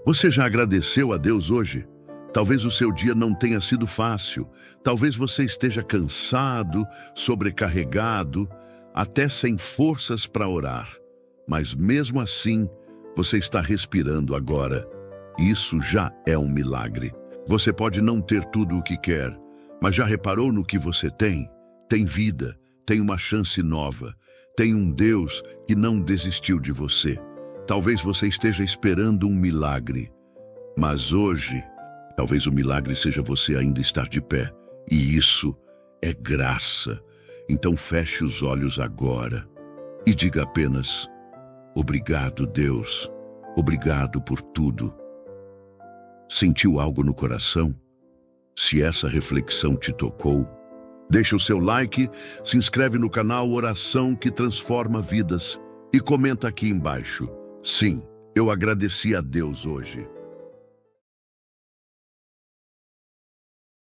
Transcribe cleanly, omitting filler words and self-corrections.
Você já agradeceu a Deus hoje? Talvez o seu dia não tenha sido fácil. Talvez você esteja cansado, sobrecarregado, até sem forças para orar. Mas mesmo assim, você está respirando agora. Isso já é um milagre. Você pode não ter tudo o que quer, mas já reparou no que você tem? Tem vida, tem uma chance nova, tem um Deus que não desistiu de você. Talvez você esteja esperando um milagre, mas hoje, talvez o milagre seja você ainda estar de pé. E isso é graça. Então feche os olhos agora e diga apenas: obrigado, Deus. Obrigado por tudo. Sentiu algo no coração? Se essa reflexão te tocou, deixa o seu like, se inscreve no canal Oração que Transforma Vidas e comenta aqui embaixo: sim, eu agradeci a Deus hoje.